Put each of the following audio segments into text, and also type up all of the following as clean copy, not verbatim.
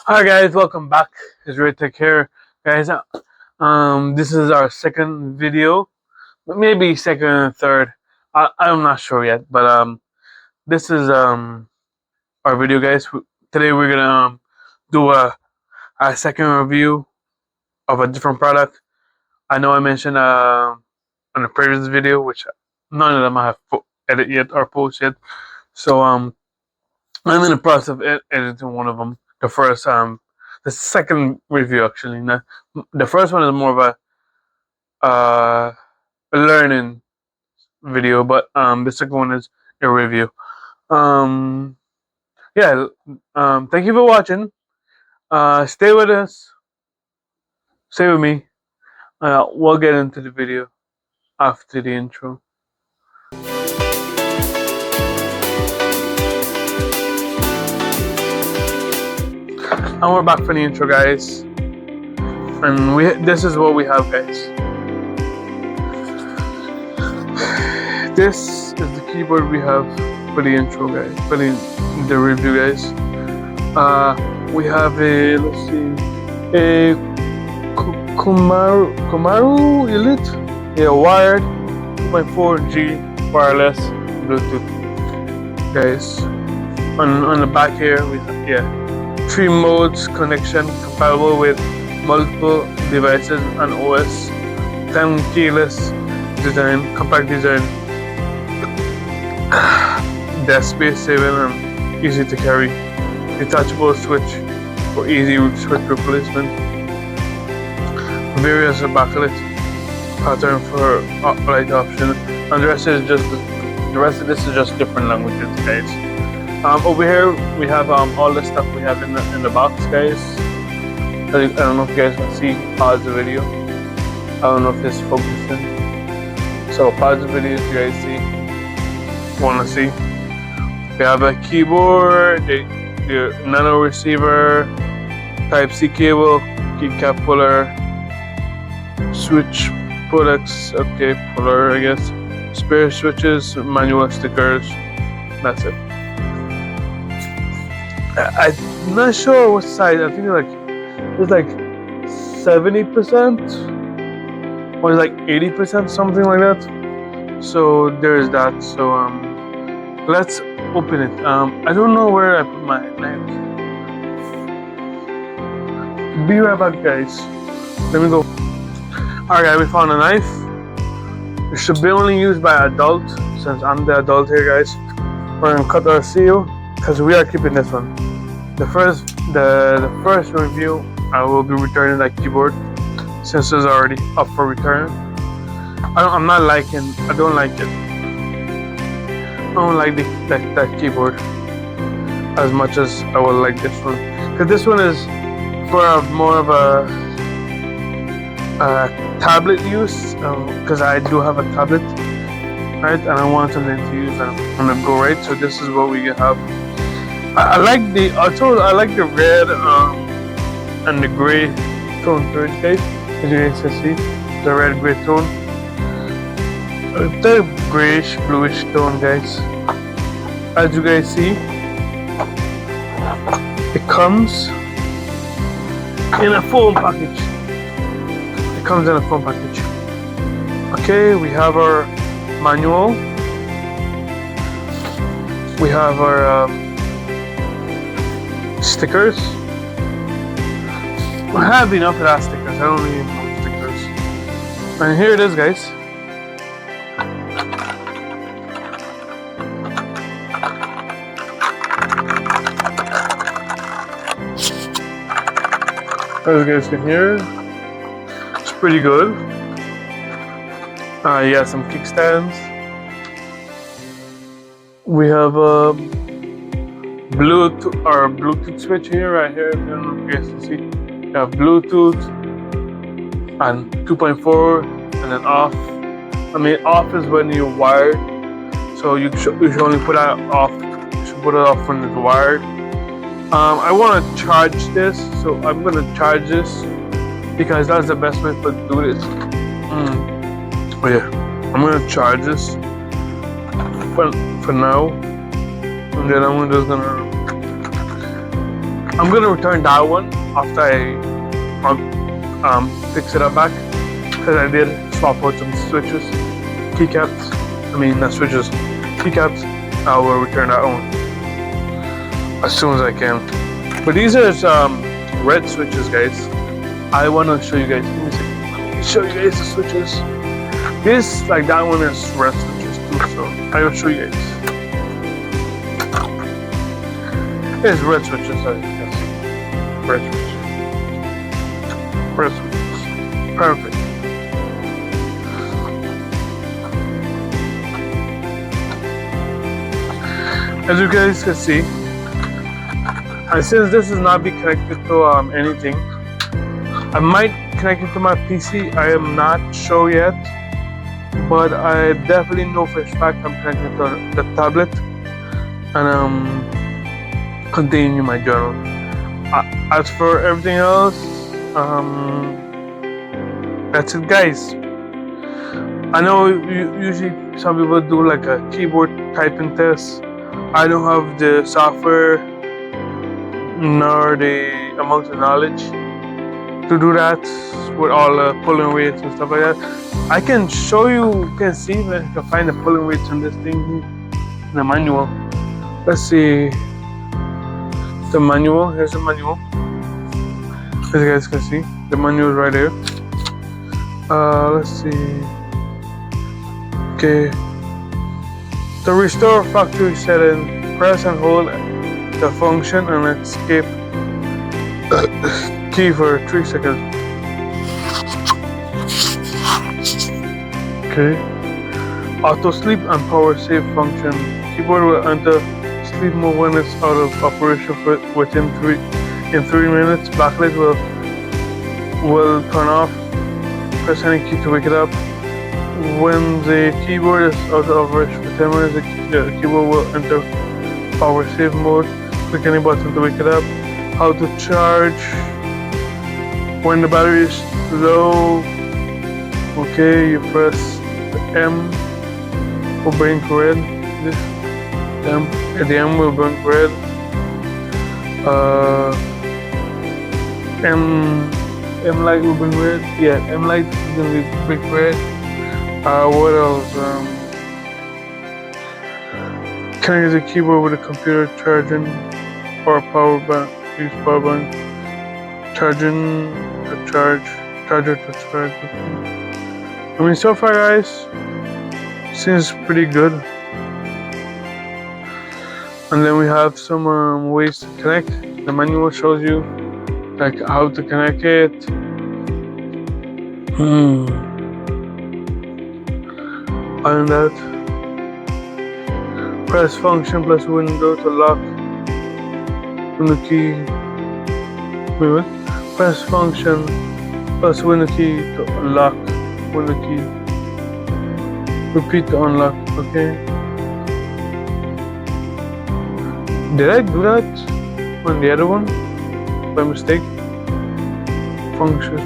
Hi guys, welcome back. It's Redragon here, guys. This is our second video, maybe second and third. I'm not sure yet, but this is our video, guys. Today we're gonna do a second review of a different product. I know I mentioned on a previous video, which none of them I have edit yet or post yet. So I'm in the process of editing one of them. The second review actually. Now, the first one is more of a learning video, but the second one is a review. Um, yeah. Thank you for watching. Stay with us. Stay with me. We'll get into the video after the intro. And we're back for the intro, guys. And this is what we have, guys. This is the keyboard we have for the intro, guys. For the review, guys. We have a Komaru Elite, wired 2.4G wireless Bluetooth, guys. On the back here we have 3 modes connection compatible with multiple devices and OS. 10 keyless design, compact design, desk space saving and easy to carry. Detachable switch for easy switch replacement. Various backlit pattern for light option, and the rest of this is just different languages, guys. Over here we have all the stuff we have in the box, guys. I don't know if you guys can see. Pause the video. I don't know if this is focusing. So pause the video if you guys want to see. We have a keyboard, the nano receiver, Type-C cable, keycap puller, switch products, puller I guess, spare switches, manual stickers. That's it. I'm not sure what size. I think it's like 70% or it's like 80%, something like that. So there's that. So let's open it. I don't know where I put my knife. Be right back, guys. Let me go. Alright, we found a knife. It should be only used by adult, since I'm the adult here, guys. We're gonna cut our seal because we are keeping this one. The first review, I will be returning that keyboard since it's already up for return. I don't like it. I don't like that keyboard as much as I would like this one, because this one is for more of a tablet use, because I do have a tablet, right, and I want something to use on the go, right. So this is what we have. I like the red and the gray tone to it, guys. As you guys can see, the red gray tone, the grayish bluish tone, guys. As you guys see, it comes in a foam package. Okay, we have our manual. We have our stickers. I have enough of that stickers. I don't need more stickers. And here it is, guys. As you guys can hear, it's pretty good. Yeah, some kickstands. We have a Bluetooth switch here, right here. I don't know if you guys can see. We have Bluetooth and 2.4, and then off. I mean, off is when you're wired, so you should only put that off. You should put it off when it's wired. I want to charge this, so I'm gonna charge this because that's the best way to do this. Oh yeah, I'm gonna charge this for now, and then I'm just gonna I'm gonna return that one after I fix it up back, because I did swap out some switches, keycaps. I mean, not switches, keycaps. I will return that one as soon as I can. But these are red switches, guys. I want to show you guys. Let me show you guys the switches. This, like that one, is red switches too. So I will show you guys. It's red switches, as you can see. Red switches. Red switches. Perfect. As you guys can see, and since this is not be connected to anything, I might connect it to my PC. I am not sure yet, but I definitely know for a fact I'm connected to the tablet and continue my journal. As for everything else, that's it, guys. I know usually some people do like a keyboard typing test. I don't have the software nor the amount of knowledge to do that with all the pulling weights and stuff like that. I can show you, can see if I can find the pulling weights on this thing in the manual. Let's see the manual. Here's the manual. As you guys can see, the manual is right here. Let's see. Okay. To restore factory setting, press and hold the function and escape key for 3 seconds. Okay. Auto sleep and power save function. Keyboard will enter sleep mode when it's out of operation within 3 minutes. Backlight will turn off. Press any key to wake it up. When the keyboard is out of operation for 10 minutes, the keyboard will enter power save mode. Click any button to wake it up. How to charge when the battery is low. Okay, you press the M will blink red. The M will blink red. M light will blink red. Yeah, M light is gonna blink red. What else? Connect the keyboard with a computer, charging or power bank. Use power bank. Charging to charge. Charger to charge. I mean, so far, guys, seems pretty good. And then we have some ways to connect. The manual shows you like how to connect it. And that, press function plus window to lock window key. Wait, what? Press function plus window key to unlock window key. Repeat to unlock. Okay. Did I do that on the other one by mistake? Function.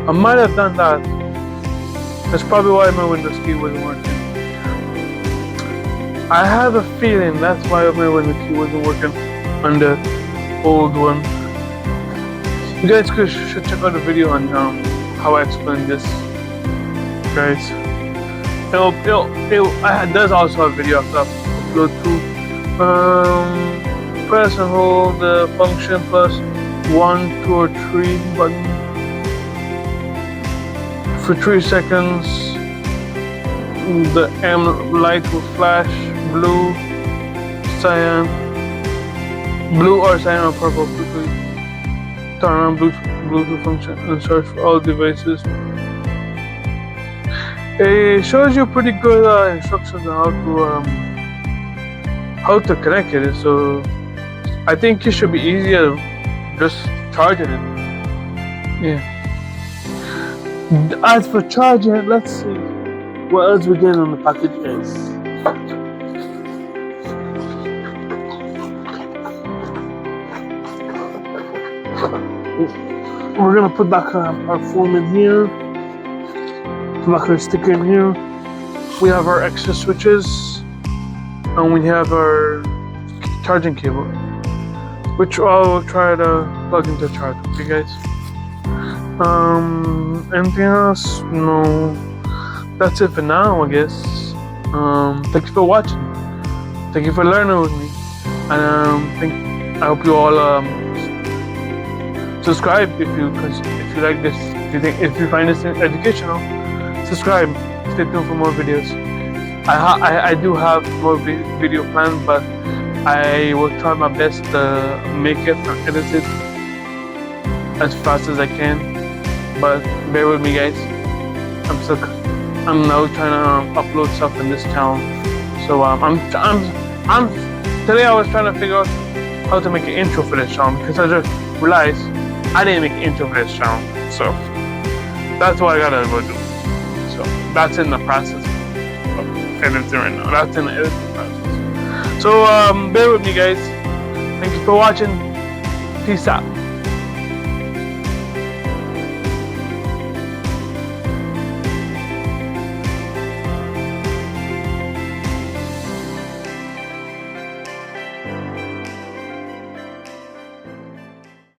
I might have done that. That's probably why my Windows key wasn't working. I have a feeling that's why my Windows key wasn't working on the old one. You guys should check out the video on how I explain this, guys. There's also a video I've upload to. Press and hold the function plus 1, 2, or 3 button. For 3 seconds, the M light will flash blue, cyan, blue or cyan or purple. Quickly turn on Bluetooth function and search for all devices. It shows you pretty good instructions on how to connect it. So I think it should be easier just charging it. Yeah. As for charging, let's see what else we get on the package, guys. We're gonna put back our foam in here, put back our sticker in here. We have our extra switches, and we have our charging cable. which I will try to plug into charge. Okay, guys. Anything else? No. That's it for now, I guess. Thank you for watching. Thank you for learning with me, and I hope you all subscribe if you like this. If you find this educational, subscribe. Stay tuned for more videos. I do have more video planned, but I will try my best to make it and edit it as fast as I can. But bear with me, guys. I'm now trying to upload stuff in this channel. So today I was trying to figure out how to make an intro for this channel, because I just realized I didn't make an intro for this channel. So that's what I gotta go do. So that's in the process of editing right now. That's in the editing process. So bear with me, guys. Thank you for watching. Peace out.